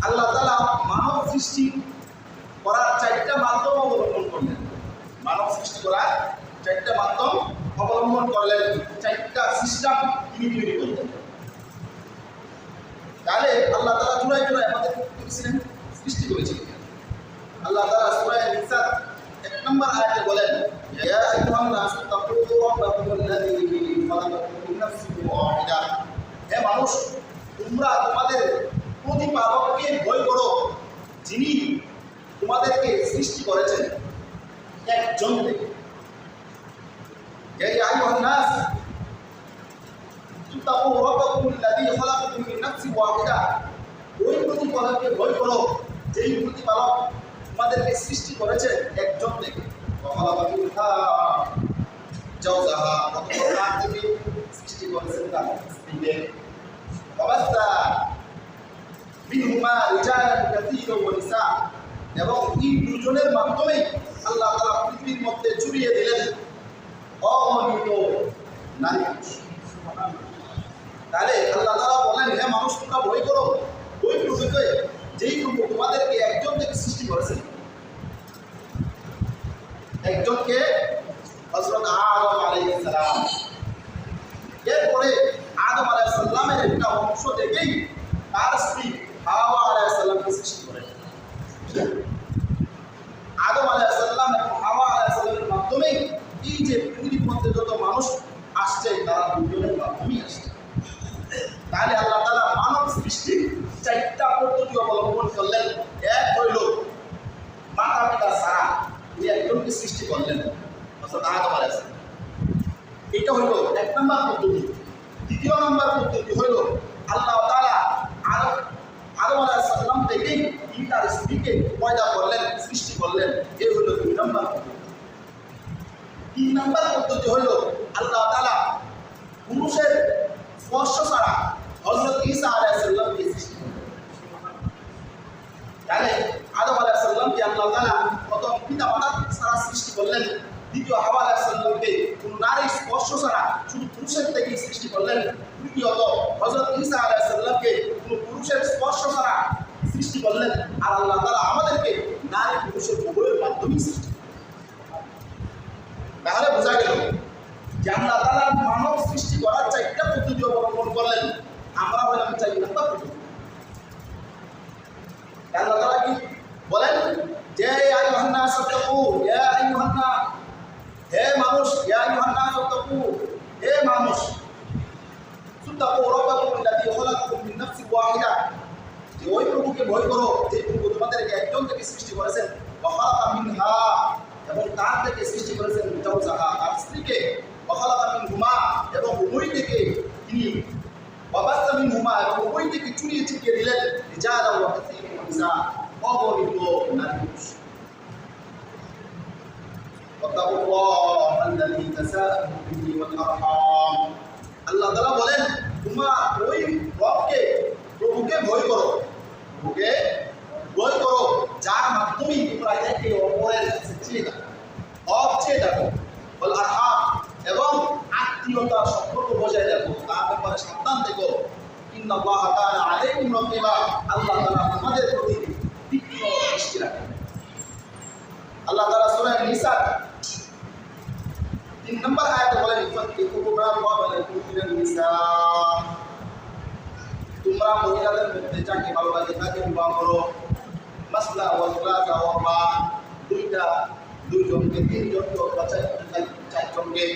আল্লাহ তাআলা মানব সৃষ্টি করার 4টা মাধ্যম অবলম্বন করলেন। মানব সৃষ্টি করার 4টা মাধ্যম অবলম্বন করলেন, 4টা সিস্টেম তিনি তৈরি করলেন। তাহলে আল্লাহ তাআলা জোড়ায় জোড়ায় আমাদের করেছিলেন, সৃষ্টি করেছিলেন। আল্লাহ তাআলা সূরা নিসা 1 নম্বর আয়াতে বলেন, ইয়া আইয়ুহান নাস তাকু রাব্বাকুমুল্লাযী খালাকাকুম মিন নাফসিন ওয়াহিদা। হে মানুষ, তোমরা তোমাদের প্রতিপালককে ভয় করো, যিনি তোমাদেরকে সৃষ্টি করেছেন একজন থেকে। ইয়া আইয়ুহান নাস তাকু রাব্বাকুমুল্লাযী খালাকাকুম মিন নাফসিন ওয়াহিদা। ওই প্রতিপালককে ভয় করো, যেই প্রতিপালক তোমাদেরকে সৃষ্টি করেছেন একজন থেকে। থেকে সৃষ্টি করেছেন তার স্ত্রীকে। এবং এই দুজনের মাধ্যমে আল্লাহ তাআলা পৃথিবীর মধ্যে ছড়িয়ে দিলেন অগণিত নারী পুরুষ। তাহলে আল্লাহ তাআলা বলেন, হে মানুষ, তোমরা ভয় করো ওই প্রভুকে যেই প্রভু তোমাদেরকে একজন থেকে সৃষ্টি করেছেন। একজনকে হযরত আদম আলাইহিস সালাম। এরপরে আদম আলাইহিস সালামের একটা অংশ থেকেই তার স্ত্রী হাওয়া আলাইহিস সালামকে সৃষ্টি করেন। আদম আলাইহিস সালাম এবং হাওয়া আলাইহিস সালামের মাধ্যমে এই যে পৃথিবীর মধ্যে যত মানুষ আসছে তারা দুজনের মাধ্যমেই আসছে। তাহলে আল্লাহ তাআলা মানব সৃষ্টির 4টা পদ্ধতি অবলম্বন করলেন। এক হইল মাতা পিতা ছাড়া তিনি একজনকে সৃষ্টি করলেন, অর্থাৎ আদম আলাইহিস সালাম। এটা হইল 1 নম্বর পদ্ধতি। দ্বিতীয় নম্বর পদ্ধতি হইল আল্লাহ তাআলা আদম আলাইহিস সালাম থেকে তিনি তার স্ত্রীকে পয়দা করলেন, সৃষ্টি করলেন। এই হইল 2 নম্বর পদ্ধতি। 3 নম্বর পদ্ধতি হইল আল্লাহ তাআলা পুরুষের স্পর্শ ছাড়া হযরত ঈসা আলাইহিস সালামকে সৃষ্টি করলেন। তাহলে আদম আলাইহিস সালামকে আল্লাহ তাআলা প্রথম পিতা মাতা ছাড়া সৃষ্টি করলেন। দ্বিতীয় হাওয়া আলাইহিস সালামকে কোন নারীর স্পর্শ ছাড়া শুধু পুরুষের থেকেই সৃষ্টি করলেন। তৃতীয়ত হযরত ঈসা আলাইহিস সালামকে কোন পুরুষের স্পর্শ ছাড়া সৃষ্টি করলেন। আর আল্লাহ তাআলা আমাদেরকে নারী পুরুষের উভয়ের মাধ্যমে সৃষ্টি করলেন। তাহলে বোঝা গেল যে আল্লাহ তাআলা মানব সৃষ্টি করার 4টা পদ্ধতি অবলম্বন করলেন। আমরা হলাম 4 নম্বর পদ্ধতি। আল্লাহ তাআলা কি বলেন যে আইয়ুহান নাস তাকু, ইয়া আইয়ুহান নাস, হে মানুষ, ইয়া আইয়ুহান নাস তাকু, হে মানুষ, তাকু রাব্বাকুমুল্লাযী খালাকাকুম মিন নাফসিন ওয়াহিদা। যে ওই প্রভুকে ভয় করো যে প্রভু তোমাদেরকে একজন থেকে সৃষ্টি করেছেন। ওয়া খালাকা মিনহা, এবং তার থেকে সৃষ্টি করেছেন জাওজাহা, তার স্ত্রীকে। ওয়া খালাকা মিনহুমা, এবং উভয় থেকে তিনি ওয়াবাসা মিনহুমা, এবং উভয় থেকে চুরিয়ে ছিটিয়ে দিলেন রিজালান ওয়া কাসীরান নিসা, অগণিত নারী পুরুষ। ওয়াত্তাকুল্লাহাল্লাযী তাসাআলুনা বিহি ওয়াল আরহাম। আল্লাহ তাআলা বলেন, তোমরা ওই রবকে, প্রভুকে ভয় করো, প্রভুকে ভয় করো যার মাধ্যমে তোমরা একে অপরের কাছে চেয়ে থাকো, চেয়ে থাকো। ওয়াল আরহাম, এবং আত্মীয়তার সম্পর্ক বজায় রাখো, তার ব্যাপারে সাবধান থেকো। ইন্নাল্লাহা কানা আলাইকুম রাকিবা। আল্লাহ তাআলা তোমাদের প্রতি তীক্ষ্ণ দৃষ্টি রাখেন। আল্লাহ তাআলা সূরা নিসা 3 নম্বর আয়াতে বলেন, ফাতিকুমা ওয়ালাকুম ফিল নিসা। তোমরা মহিলাদের মধ্যে যাকে ভালো লাগে তাকে বিবাহ করো। মাসলা ওয়াল সুলাসা ওয়া রুবা, দুইজনকে, তিনজনকে, 4জনকে।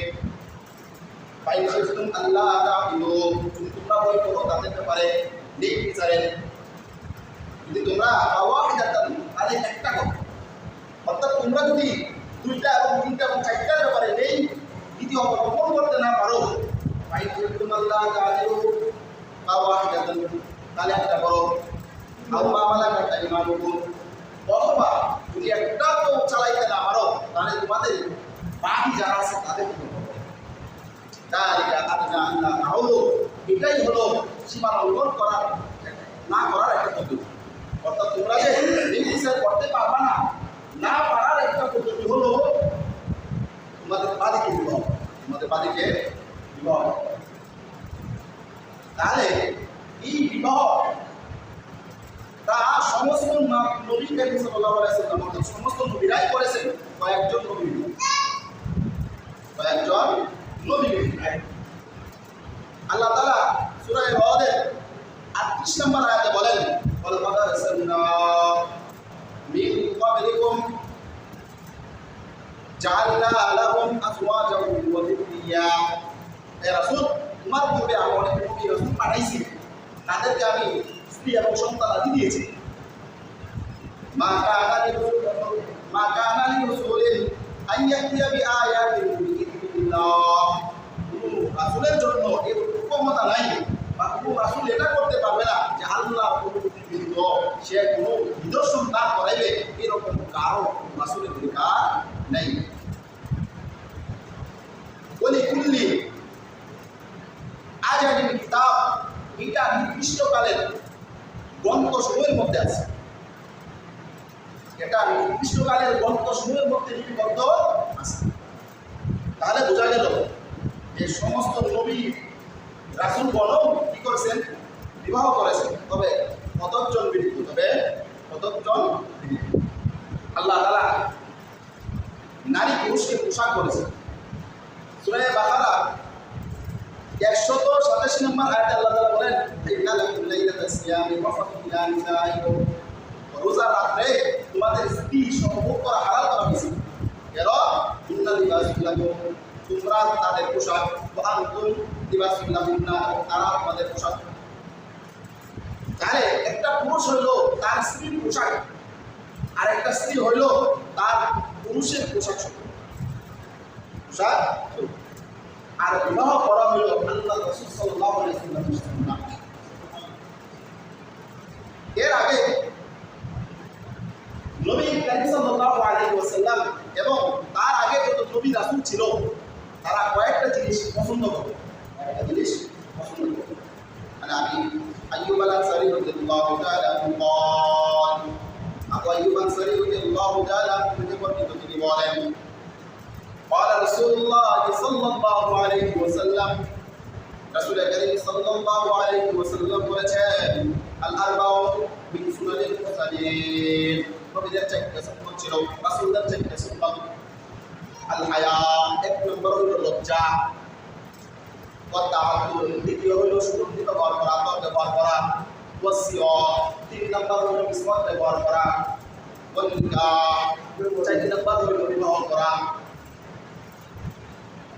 ফাইনালুম আল্লাহ তাআলা, তোমরা ভয় করো তাদের ব্যাপারে নেক বিচারে। যদি তোমরা ওয়াহিদাতান, তাহলে একটা করো। অর্থাৎ তোমরা যদি 2টা এবং 3টা এবং 4টার ব্যাপারে নেই নীতি অবলম্বন করতে না পারো, ফাইনালুম আল্লাহ তাআলা ওয়াহিদাতান, তাহলে একটা করো। আও মা মালাকাত আইমানুকুম, অথবা যদি একটা তো চালাইতে না পারো তাহলে তোমাদের বাকি যারা আছে তাদের কি করবে? তালিকা আদনা আল্লাহ তাআলা, এটাই হলো সীমা লঙ্ঘন করার না করার একটা পদ্ধতি। অর্থাৎ তোমরা যে এই বিষয় করতে পারবা না, না পারার একটা পদ্ধতি হলো তোমাদের বাদিকে বিবাহ, তোমাদের বাদিকে বিবাহ। তাহলে এই বিবাহ তা সমস্ত নবী করিম সাল্লাল্লাহু আলাইহি ওয়াসাল্লাম অর্থাৎ সমস্ত নবীরাই করেছেন কয়েকজন নবী, কয়েকজন নবী। আল্লাহ তাআলা সূরা হুদের 38 নম্বর আয়াতে বলেন, ওয়াল কাদ আরসালনা মিন ক্বাবলিকুম জাআলনা লাহুম আজওয়াজান ওয়া যুররিয়া। হে রাসূল, তোমার পূর্বে আমি অনেক নবী রাসূল পাঠাইছি, তাদেরকে আমি স্ত্রী এবং সন্তান আদি দিয়েছি। মা কানা লিরাসূলিন আন ইয়াতিয়া বিআয়াতিন বিইذنিল্লাহ। রাসূলের জন্য এই ক্ষমতা নাই বা কোনো রাসূল এটা করতে পারবে না যে আল্লাহর অনুমতি ব্যতীত সে কোনো নিদর্শন না করাইবে, এরকম কারো রাসূলের অধিকার নেই। বলি কুল্লি আজালিন কিতাব, এটা নির্দিষ্টকালের গ্রন্থসমূহের মধ্যে আছে, এটা নির্দিষ্টকালের গ্রন্থসমূহের মধ্যে লিপিবদ্ধ আছে। তাহলে বোঝা গেল যে সমস্ত নবী রাসূলগণও কি করেছেন? বিবাহ করেছেন, তবে কতজন বিধি, তবে কতজন বিধি। আল্লাহ তাআলা নারী পুরুষকে পোশাক করেছেন। সূরা বাকারা 187 নম্বর আয়াতে আল্লাহ তাআলা বলেন, ইন্না লাকুম লাইলাতাস সিয়ামি রাফাতু ইলা নিসাইকুম। রোজা রাতে তোমাদের স্ত্রী সম্ভোগ করা হালাল করা হয়েছে। এর ইন্না লিবাসুল লাকুম, তোমরা তাদের পোশাক, ওয়া আনতুম লিবাসুল লাহুন্না, তারা তোমাদের পোশাক। তাহলে একটা পুরুষ হইল তার স্ত্রীর পোশাক, আর একটা স্ত্রী হইল তার পুরুষের পোশাক। পোশাক আর বিবাহ করা হইল আল্লাহ রাসূল সাল্লাল্লাহু আলাইহি ওয়াসাল্লামের সুন্নাহ। এর আগে নবী করিম সাল্লাল্লাহু আলাইহি ওয়াসাল্লাম এবং তার আগে যত নবী রাসূল ছিল তারা কয়েকটা জিনিস পছন্দ করত, কয়েকটা জিনিস পছন্দ করত। মানে আমি আইয়ুব আল-আনসারী রাদিয়াল্লাহু তাআলা قال, আবু আইয়ুব আল-আনসারী রাদিয়াল্লাহু তাআলা তিনি বলেন, قال رسول الله صلى الله عليه وسلم, রাসূল করিম সাল্লাল্লাহু আলাইহি ওয়াসাল্লাম বলেছেন, আল আরবাউ মিন সুনানিল মুরসালিন। নবীদের চারটি সুন্নাত ছিল, রাসূলদের চারটি সুন্নাত। আল হায়া, এক নম্বর হলো লজ্জা, ওয়াতাআতুল, দ্বিতীয় হলো সুগন্ধি ব্যবহার করা, আতর ব্যবহার করা, ওয়াসিয়াত, তিন নম্বর হলো মিসওয়াক ব্যবহার করা, ওয়ানিকাহ, চার নম্বর হলো বিবাহ করা।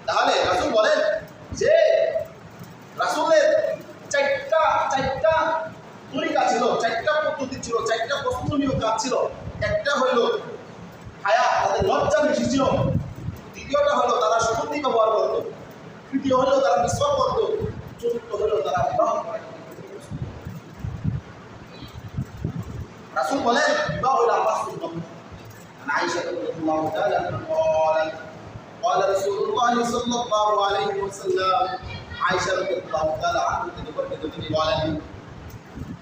তাহলে রাসূল বলেন যে রাসূলের চারটা তরিকা ছিল, চারটা পদ্ধতি ছিল, চারটা পছন্দনীয় কাজ ছিল। একটা হইল হায়া, তাদের লজ্জা বেশি ছিল। দ্বিতীয়টা হলো তারা সুগন্ধি ব্যবহার করত। তৃতীয় হলো তারা মিসওয়াক করত। চতুর্থ হলো তারা বিবাহ করে। রাসূল বলেন বিবাহ হলো আমার সুন্নাত। আয়েশা রাদিয়াল্লাহু তাআলা বলেন, قال رسول الله صلى الله عليه وسلم, আয়েশা রাদিয়াল্লাহু তাআলা আনহা থেকে বর্ণিত তিনি বলেন,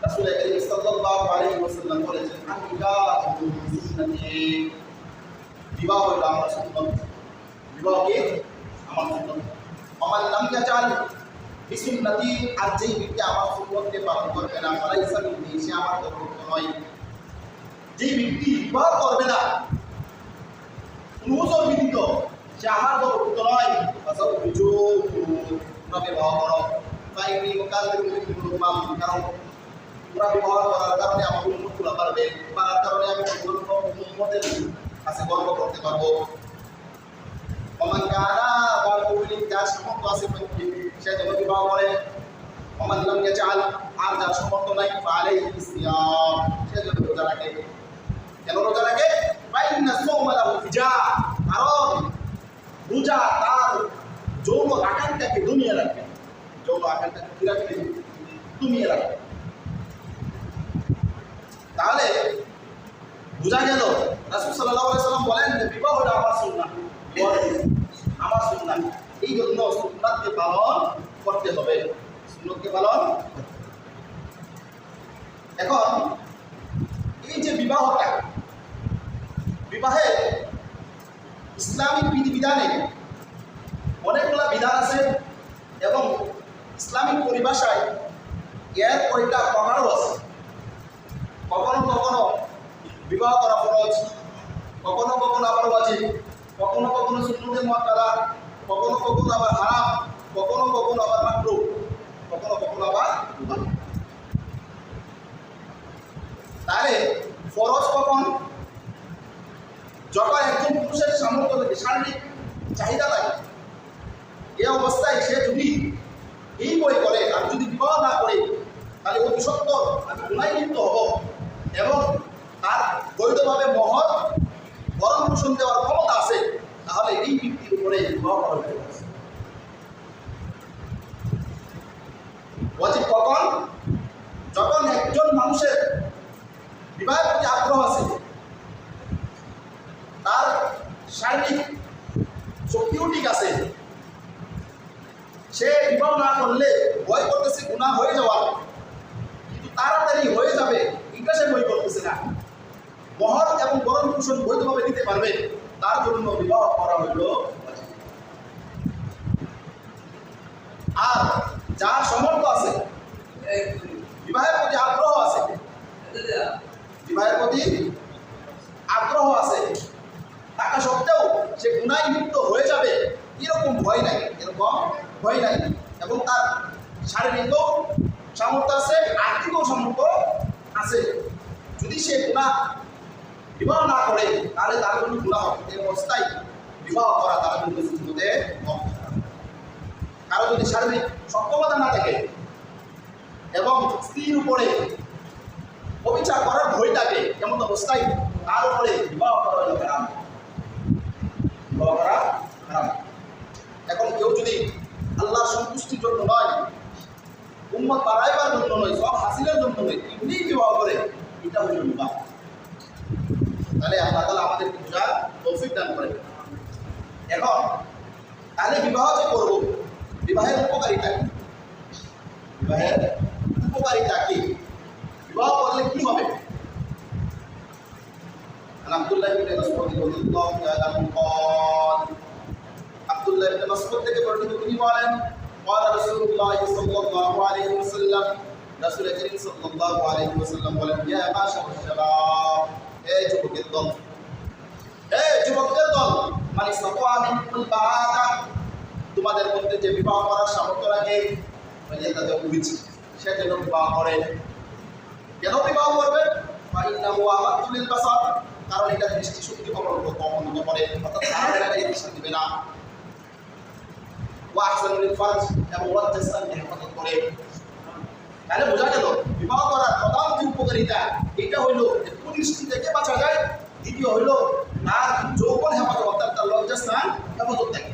রাসূল করিম সাল্লাল্লাহু আলাইহি ওয়াসাল্লাম বলেছেন, আন-নিকাহু সুন্নতি, বিবাহ হলো আমার সুন্নাত। বিবাহ কি? আমার সুন্নাত। ওমান লাম ইয়াজাল বিসুন্নতি, আর যেই ব্যক্তি আমার সুন্নাতকে পালন করবে না, ফালাইসা মিন্নি, সে আমার অন্তর্ভুক্ত নয়। যেই ব্যক্তি বিবাহ করবে না অনুমোদন ব্যতীত, সে আমার অন্তর্ভুক্ত নয়। ফাসাউজু, তোমরা বিবাহ করো। ফাইনি মুকাল্লিমু বিকুল উম্মাম, কারণ তোমরা বিবাহ করার কারণে আমার উম্মতগুলো বাড়বে, বাড়ার কারণে আমি উম্মতের কাছে গর্ব করতে পারবো। ওমান কানা বালুলিন, যার সামর্থ্য আছে সে যেন বিবাহ করে। ওমান লাম ইয়াজাল, আর যার সামর্থ্য নাই, ফালাইহি সিয়াম, সে যেন রোজা রাখে। কেন রোজা রাখে? ফাইন্না সাওমা লাহু ফিজা, কারণ রোজা তার যৌন আকাঙ্ক্ষাকে দমিয়ে রাখে। যৌন আকাঙ্ক্ষাকে কি রাখে? দমিয়ে রাখে। তাহলে বোঝা গেল রাসূল সাল্লাল্লাহু আলাইহি ওয়াসাল্লাম বলেন যে বিবাহ হলো আমার সুন্নাত, আমার সুন্নাত। এই জন্য সুন্নাতকে পালন করতে হবে, সুন্নাতকে পালন। এখন এই যে বিবাহটা, বিবাহে ইসলামিক বিধিবিধানে অনেকগুলো বিধান আছে এবং ইসলামিক পরিভাষায় এর কয়টা প্রকারও আছে। কখনো কখনো বিবাহ করা ফরজ, কখনো কখনো আবার ওয়াজিব, কখনো কখনো সুন্নতে মুআক্কাদা, কখনো কখনো আবার হারাম, কখনো কখনো আবার মাকরুহ, কখনো কখনো আবার মুবাহ। তাহলে ফরজ কখন? যখন একজন পুরুষের সামর্থ্য থেকে শারীরিক চাহিদা লাগে, এই অবস্থায় সে যদি এই বই করে আর যদি বিবাহ না করে, তাহলে অতি সত্বর আমি গুনায় লিপ্ত হব এবং তার বৈধভাবে মহৎ ভরণ পোষণ দেওয়ার ক্ষমতা আছে, তাহলে এই ব্যক্তির উপরে বিবাহ করা হতে পারে। ওয়াজিব কখন? যখন একজন মানুষের বিবাহের প্রতি আগ্রহ আছে, তার শারীরিক শক্তিও ঠিক আছে, সে বিবাহ না করলে ভয় করতেছে গুনাহ হয়ে যাওয়া, কিন্তু তাড়াতাড়ি হয়ে যাবে এটা সে ভয় করতেছে না, মহৎ এবং ভরণ পোষণ বৈধভাবে দিতে পারবে, তার জন্য বিবাহ করা হইল। আর যার সামর্থ্য আছে, বিবাহের প্রতি আগ্রহ আছে, বিবাহের প্রতি আগ্রহ আছে, থাকা সত্ত্বেও সে গুনায় লিপ্ত হয়ে যাবে এরকম ভয় নাই, এরকম ভয় নাই, এবং তার শারীরিকও সামর্থ্য আছে, আর্থিকও সামর্থ্য আছে, যদি সে গুনাহ বিবাহ না করে তাহলে তার জন্য গুনাহ হবে। এই অবস্থায় বিবাহ করা তার জন্য সুন্নতে মুআক্কাদা। কারো যদি শারীরিক সক্ষমতা না থাকে এবং স্ত্রীর উপরে অবিচার করার ভয় থাকে, এমন অবস্থায় তার উপরে বিবাহ করা হলো হারাম, বিবাহ করা হারাম। এখন কেউ যদি আল্লাহর সন্তুষ্টির জন্য নয়, উম্মত বাড়াইবার জন্য নয়, সব হাসিলের জন্য নয়, এমনি বিবাহ করে, এটা হল বিবাহ। তাহলে আল্লাহ তাআলা আমাদেরকে বোঝার তৌফিক দান করেন। এখন তাহলে বিবাহ যে করব, বিবাহের উপকারিতা কি? বিবাহের উপকারিতা কি? বিবাহ করলে কি হবে? আব্দুল্লাহ ইবনে মাসউদ রাদিয়াল্লাহু তাআলা قال আব্দুল্লাহ ইবনে মাসউদ থেকে বর্ণিত তিনি বলেন, قال রাসূলুল্লাহ সাল্লাল্লাহু আলাইহি ওয়াসাল্লাম, রাসূল করিম সাল্লাল্লাহু আলাইহি ওয়াসাল্লাম বলেন, ইয়া মাশাআর শাবাব, এই যুবকদের দল, এই যুবকদের দল, মানে সাফওয়া মিনকুল বাআদা, তোমাদের মধ্যে যে বিবাহ করার সামর্থ্য রাখে, মানে তাদের উচিত সে যেন বিবাহ করে। কেন বিবাহ করবে? ফাইন্নাহু আমাদু লিল বাসার, কারণ এটা দৃষ্টি শক্তি কমানো করে, অর্থাৎ তারা দৃষ্টি দিবে না। ওয়া আহসানু লিল ফারজ, এবং লজ্জাস্থানকে হেফাজত করে। তাহলে বোঝা গেল বিবাহ করার প্রধান যে উপকারিতা এটা হইল যে কুদৃষ্টি থেকে বাঁচা যায়, দ্বিতীয় হইল তার যৌবন হেফাজত, অর্থাৎ তার লজ্জাস্থান হেফাজত থাকে।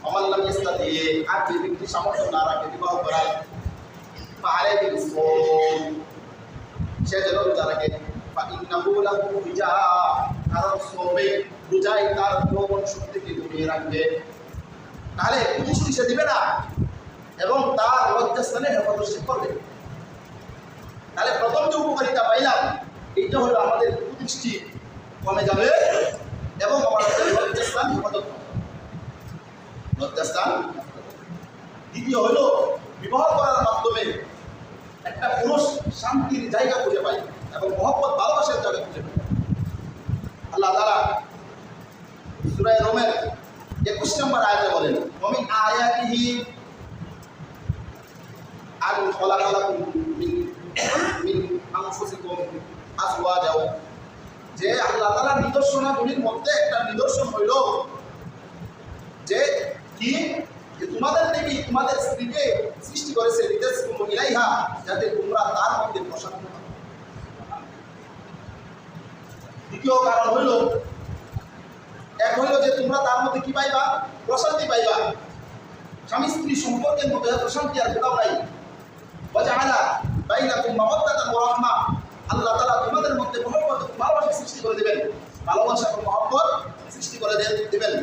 আমাল্লাম ইস্তাতি, আর যে ব্যক্তি সামর্থ্য না রাখে বিবাহ করার, পাহাড়ে সে যেন রোজা রাখে, কারণ সবে রোজাই তার যৌবন শক্তিকে দমিয়ে রাখবে। তাহলে কুদৃষ্টি সে দিবে না এবং তার লজ্জাস্থানে হেফাজত সে করবে। তাহলে প্রথম যে উপকারিতা পাইলাম, এইটা হলো আমাদের কুদৃষ্টি কমে যাবে এবং আমাদের লজ্জাস্থান হেফাজত হবে, লজ্জাস্থান। দ্বিতীয় হলো বিবাহ করার মাধ্যমে একটা পুরুষ শান্তির জায়গা খুঁজে পায় এবং মহব্বত ভালোবাসার জায়গা খুঁজে পায়। আল্লাহ তাআলা সূরা রুমের 21 নম্বর আয়াতে বলেন, ওমিন আয়াতিহি আন খালাকালাকুম মিন আনফুসিকুম আজওয়াজা, যে আল্লাহ তাআলার নিদর্শনাগুলির মধ্যে একটা নিদর্শন হইল যে কি, যে তোমাদের থেকে তোমাদের স্ত্রীকে সৃষ্টি করেছে, লিতাসকুনু ইলাইহা, যাতে তোমরা তার মধ্যে প্রশান্তি পাও। দ্বিতীয় কারণ হইল, এক হইল যে তোমরা তার মধ্যে কি পাইবা? প্রশান্তি পাইবা। স্বামী স্ত্রী সম্পর্কের মধ্যে প্রশান্তি আর কোথাও নাই। ওয়াজআলা বাইনাকুম মাওয়াদ্দাতান ওয়া রাহমা, আল্লাহ তাআলা তোমাদের মধ্যে মহব্বত ভালোবাসা সৃষ্টি করে দেবেন, ভালোবাসা এবং মহব্বত সৃষ্টি করে দেবেন।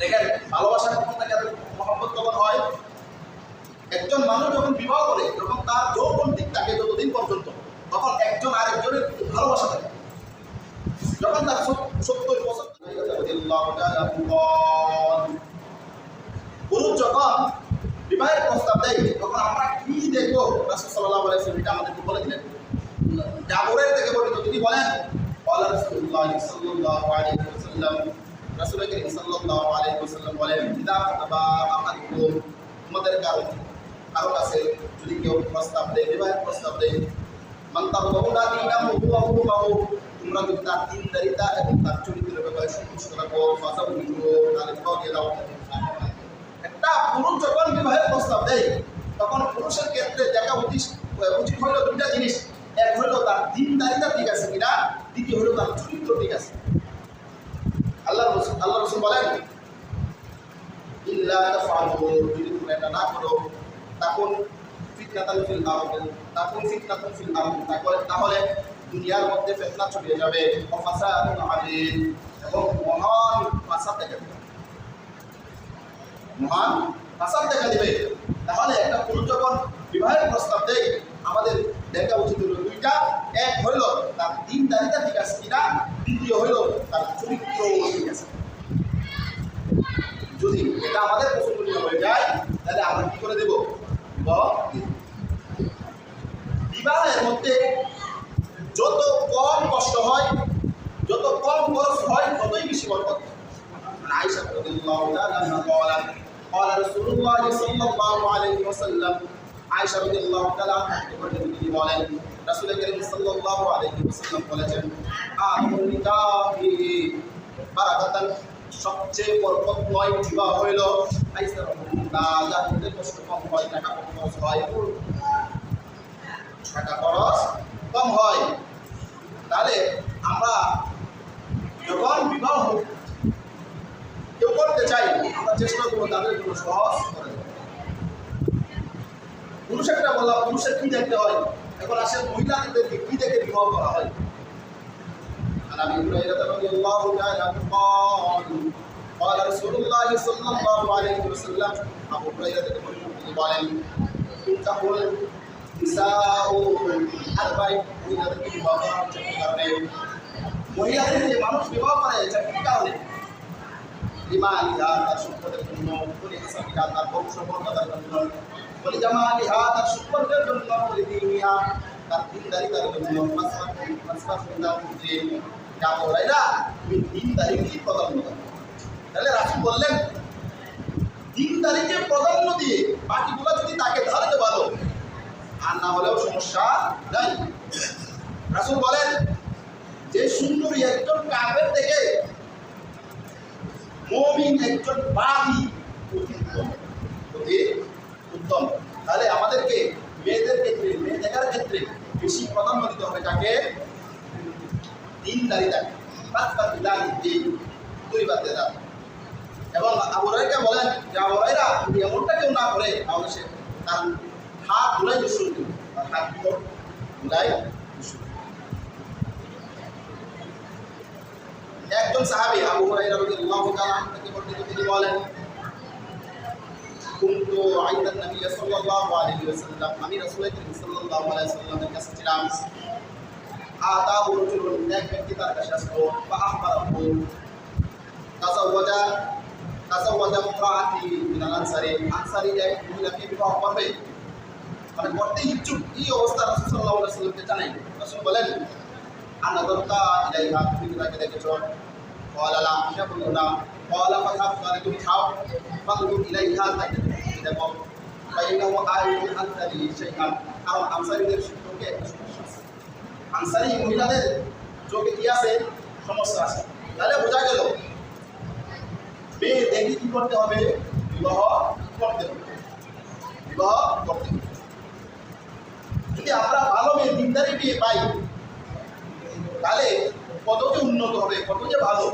দেখেন ভালোবাসা কখন থাকে, মহব্বত কখন হয়? একজন মানুষ যখন বিবাহ করে, যখন তার যৌবন ঠিক থাকে যতদিন পর্যন্ত, তখন একজন আরেকজনের ভালোবাসা থাকে। যখন তার 70 বছর পুরুষ যখন বিবাহের প্রস্তাব দেয়, তখন আমরা কি দেখবো? রাসূল সাল্লাল্লাহু আলাইহি ওয়াসাল্লাম এটা আমাদেরকে বলে দিলেন, জাবরের সাল্লাল্লাহু আলাইহি ওয়াসাল্লাম রাসূল করিম সাল্লাল্লাহু আলাইহি ওয়াসাল্লাম বলেন ইদা আবা আহাদুকুম তোমাদের কারো কাছে যদি কেউ প্রস্তাব দেয় বিবাহের প্রস্তাব দেয় মান তারদাউনা দীনাহু ওয়া খুলুকাহু তোমরা যদি তার দ্বীনদারিতা এবং তার চরিত্রের ব্যাপারে সন্তুষ্ট থাকো ফাযাউজুহু তাহলে বিয়ে দাও। একটা পুরুষ যখন বিবাহের প্রস্তাব দেয় তখন পুরুষের ক্ষেত্রে দেখা উচিত হলো দুইটা জিনিস, এক হলো তার দ্বীনদারিতা ঠিক আছে কিনা, দ্বিতীয় হলো তার চরিত্র ঠিক আছে। আল্লাহ রাসূল বলেন ইল্লা তাফআলু যদি তোমরা এটা না করো তখন ফিতনাতুন ফিল আরদ তাহলে দুনিয়ার মধ্যে ফিতনা ছড়িয়ে যাবে ও ফাসাদুন আযীম এবং মহান ফাসাদ দেখা দিবে, মহান ফাসাদ দেখা দিবে। তাহলে একটা পুরুষ যখন বিবাহের প্রস্তাব দেয় আমাদের দেখা উচিত হলো দুইটা, এক হইল তার দ্বীনদারিতা ঠিক আছে কিনা, দ্বিতীয় হইল তার চরিত্র ঠিক আছে। যদি এটা আমাদের পছন্দনীয় হয়ে যায় তাহলে আমরা কি করে দেব? বিবাহের মধ্যে যত কম কষ্ট হয়, যত কম খরচ হয়, ততই বেশি বরকত। আয়েশা রাদিয়াল্লাহু তাআলা আনহা বলেন قال رسول الله صلى الله عليه وسلم আয়েশা রাদিয়াল্লাহু তাআলা আনহা তিনি বলেন রাসূল করিম সাল্লাল্লাহু আলাইহি ওয়াসাল্লাম বলেছেন আ'মালুন নিকাহি বারাকাতান সবচেয়ে বরকতময় বিবাহ হইল যাতে কষ্ট কম হয়, টাকা খরচ হয়, কম হয়। তাহলে আমরা যখন বিবাহ কেউ করতে চাই আমরা চেষ্টা করবো তাদের জন্য সহজ করে দেবো। পুরুষ একটা বললাম পুরুষের কি দেখতে হয়, এখন আসে মহিলাদেরকে কি দেখে বিবাহ করা হয়। عن ابي هريره رضي الله تعالى عنه قال رسول الله صلى الله عليه وسلم ابو هريره বলেন তাহলে নিসাউ আরবাই মহিলাদেরকে বিবাহ করার কারণে মহিলাদের যে মানুষ বিবাহ করে চারটি কারণে লিমালিহা তার সম্পদের জন্য, লিহাসাবিহা তার বংশমর্যাদার জন্য, লিজামালিহা তার সম্পর্কের জন্য, লিদিনিহা তার দ্বীনদারিতার জন্য, তুমি দ্বীনদারিকে প্রাধান্য দাও। তাহলে রাসূল বললেন দ্বীনদারিকে প্রাধান্য দিয়ে বাকিগুলো যদি তাকে ধরতে পারো আর না হলেও সমস্যা নাই। রাসূল বলেন যে সুন্দরী একজন কাফের থেকে মুমিন একজন বাদী অতি উত্তম। তাহলে আমাদেরকে মেয়েদের ক্ষেত্রে, মেয়ে দেখার ক্ষেত্রে বেশি প্রাধান্য দিতে হবে কাকে? দ্বীনদারিতাকে। এবং আবু হুরায়রা বলেন যে আবু হুরায়রা যদি এমনটা কেউ না করে তাহলে সে তার হাত ধুলাই দুশো দিন, তার হাত ধুলাই দুশো। একজন সাহাবী আবু হুরায়রা রাদিয়াল্লাহু তাআলা আনহু থেকে বর্ণিত তিনি বলেন কুনতু আইনদা নবী সাল্লাল্লাহু আলাইহি ওয়াসাল্লাম আমি রাসূল করিম সাল্লাল্লাহু আলাইহি ওয়াসাল্লামের কাছে ছিলাম। আতাহু রাজুলুন এক ব্যক্তি তার কাছে আসলো বা আখবারাহু তাজাওয়াজা ইমরাআতি মিনাল আনসারি এক মহিলাকে বিবাহ করবে, মানে করতে ইচ্ছুক। এই অবস্থা রাসূল সাল্লাল্লাহু আলাইহি ওয়াসাল্লামকে জানাই। রাসূল বলেন আনাদারতা ইলাইহা তুমি তাকে দেখেছো? ক্বালা লা সে বলল না। ক্বালা ফাযাব তাহলে তুমি খাও। ফাযুর ইলাইহা তাকে দেখো। ফাইনাহু আইয়ুল আনসারি শাইআন কারণ আনসারীদের চোখে একটা সমস্যা আছে, আনসারী মহিলাদের চোখে কি আছে? সমস্যা আছে। তাহলে বোঝা গেল মেয়ে দেখে কি করতে হবে? বিবাহ করতে হবে, বিবাহ করতে হবে। যদি আমরা ভালো মেয়ে দিনদারি বিয়ে পাই তাহলে কত যে উন্নত হবে, কত যে ভালো।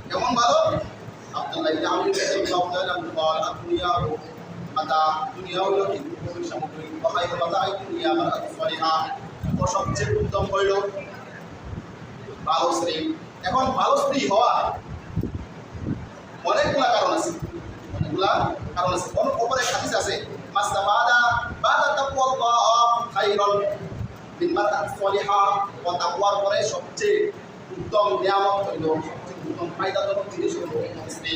কেমন ভালো? আব্দুল্লাহ ইবনে আমর রাদিয়াল্লাহু তাআলা বলেন দুনিয়া মাতা, দুনিয়া হলো কি সামগ্রী, খায়রুল মাতাই দুনিয়া মারাত সালিহা, ও সবচেয়ে উত্তম হইল ভালো স্ত্রী। এখন ভালো স্ত্রী হওয়া অনেকগুলা কারণ আছে, অনেকগুলা কারণ আছে। অপরের হাদিস আছে মাসতাবাদা বাদা তাকওয়াল্লাহ খায়রুল মিন মারাত সালিহা, ও তাকওয়ার পরে সবচেয়ে উত্তম নিয়ামত হইল, সবচেয়ে উত্তম ফায়দাজনক জিনিস হইল স্ত্রী।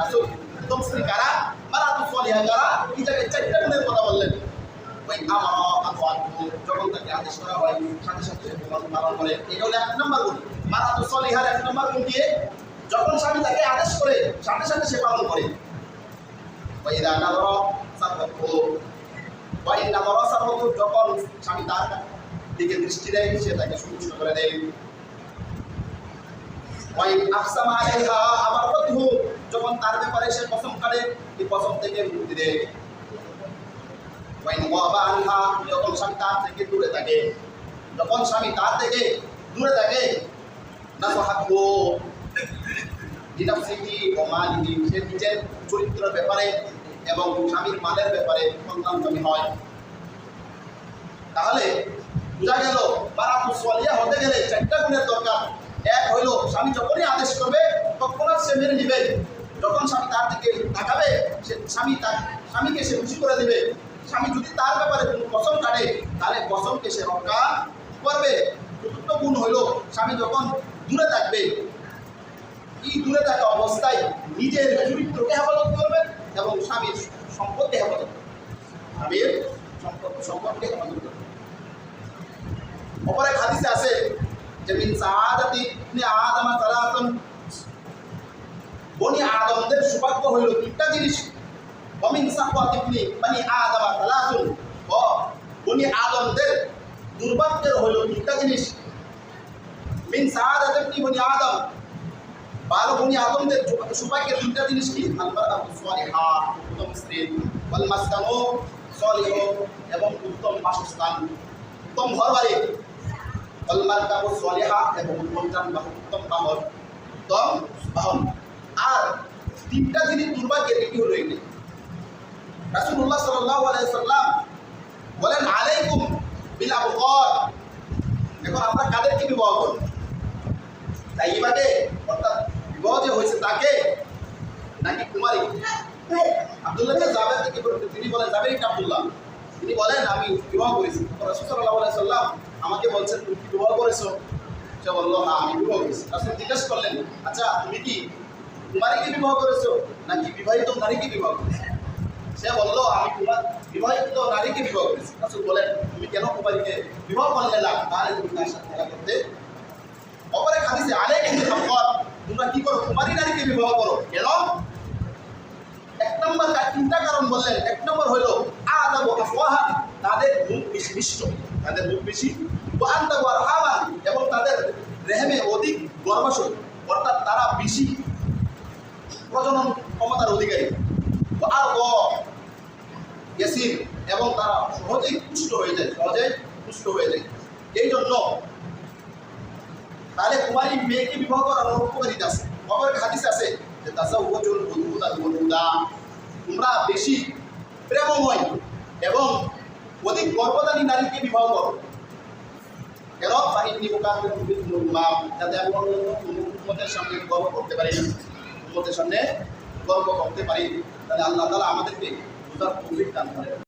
রাসূল উত্তম স্ত্রী কারা? মারাত সালিহা কারা? এই জায়গায় চারটা গুণের কথা বললেন। ওই যখন তাকে আদেশ করা হয় সাথে সাথে পালন করে। এটা হলো 1 নম্বর গুণ। মারাতু সলিহার 1 নম্বর গুণ দিয়ে যখন স্বামী তাকে আদেশ করে সাথে সাথে সে পালন করে। ওয়াইদা নাযরা সারফু ওয়াইদা নাযরা সারফু যখন স্বামী তার দিকে দৃষ্টি দেয় সে তাকে সন্তুষ্ট করে দেয়। ওয়াইন আকসামা আলাইহা আমারতহু যখন তার ব্যাপারে সে কসম কাটে এই কসম থেকে মুক্তি দেয়। ওয়াইন ওয়াবা আনহা যখন স্বামী তার থেকে দূরে থাকে, যখন স্বামী তার থেকে দূরে থাকে নাসাহাতহু লিনাফসিহি ওয়া মালিহি সে নিজের চরিত্রের ব্যাপারে এবং স্বামীর মালের ব্যাপারে সন্তানকামী হয়। তাহলে বোঝা গেল বারাতু সলিহা হতে গেলে 4টা গুণের দরকার। এক হইল স্বামী যখনই আদেশ করবে তখন সে মেনে নিবে, যখন স্বামী তার দিকে তাকাবে সে স্বামীকে সে খুশি করে দিবে। স্বামী যদি তার ব্যাপারে কোনো কসম কাটে তাহলে কসমকে সে রক্ষা করবে। চতুর্থ গুণ হইল স্বামী যখন দূরে থাকবে এই দূরে থাকা অবস্থায় নিজের চরিত্রকে হেফাজত করবে এবং স্বামীর সম্পদকে হেফাজত করবে, স্বামীর সম্পদকে হেফাজত করবে। অপর এক হাদিসে আছে যে মিন সাআদাতি ইবনে আদম সালাতুন বনি আদমদের সৌভাগ্য হইল 3টা জিনিস। ওয়া মিন সাফওয়াতি ইবনে বনি আদম সালাতুন ও বনি আদমদের দুর্ভাগ্যের হইল 3টা জিনিস। মিন সাআদাতি ইবনে বনি আদম ভালো বনি আদমদের সৌভাগ্যের 3টা জিনিস কি? আল মারআতু সালিহা উত্তম স্ত্রী, ওয়াল মাসকানু সলিহ এবং উত্তম বাসস্থান, উত্তম ঘরবাড়ি, ওয়াল মারকাবু সলিহা এবং উত্তম বাহন, উত্তম বাহন। আর 3টা জিনিস দুর্ভাগ্যের একটি হলো এটি। রাসূলুল্লাহ সাল্লাল্লাহু আলাইহি সাল্লাম বলেন আলাইকুম বিল আবগার। এখন আমরা কাদেরকে বিবাহ করব? তাইবাকে অর্থাৎ বিবাহ যে হয়েছে তাকে নাকি কুমারী? আব্দুল্লাহ ইবনে জাবের থেকে তিনি বলেন, জাবের ইবনে আব্দুল্লাহ তিনি বলেন আমি বিবাহ করেছি। রাসূল সাল্লাল্লাহু আলাইহি সাল্লাম আমাকে বলছেন তুমি কি বিবাহ করেছো? সে বলল হ্যাঁ আমি বিবাহ করেছি। রাসূল জিজ্ঞেস করলেন আচ্ছা তুমি কি কুমারীকে বিবাহ করেছো নাকি বিবাহিত নারীকে বিবাহ করেছো? সে বলল আমি বিবাহিত নারীকে বিবাহ করেছি। রাসূল বলেন তুমি কেন কুমারীকে বিবাহ করলে না? তাহলে তুমি তার সাথে দেখা করতে। অপর এক হাদিসে আলাইকুম বিল আবগার তোমরা কি করো? কুমারী নারীকে বিবাহ করো। কেন? 1 নম্বর 3টা কারণ বললেন। 1 নম্বর হলো আদাবু আফওয়াহা তাদের মুখ বেশি মিষ্ট, তাদের মুখ বেশি, ওয়া আনতাবু আরহামান এবং তাদের রেহমে অধিক গর্ভাশয় অর্থাৎ তারা বেশি প্রজনন ক্ষমতার অধিকারী, আর ইয়াসির এবং তারা সহজেই পুষ্ট হয়ে যায়। এই জন্য তাহলে কুমারী মেয়েকে বিবাহ করার উপকারিতা আছে। অপর এক হাদিস আছে যে তাসাউওয়াজুল ওয়াদুদা ওয়াদুদা তোমরা বেশি প্রেমময় এবং অধিক গর্ভধারী নারীকে বিবাহ করো। কেন? ফাইন্নী মুকাফিরুন বিকুম উম্মাম যাতে আমি উম্মতের সামনে গর্ব করতে পারি, তাহলে আল্লাহ তাআলা আমাদেরকে বুঝার তৌফিক দান করেন।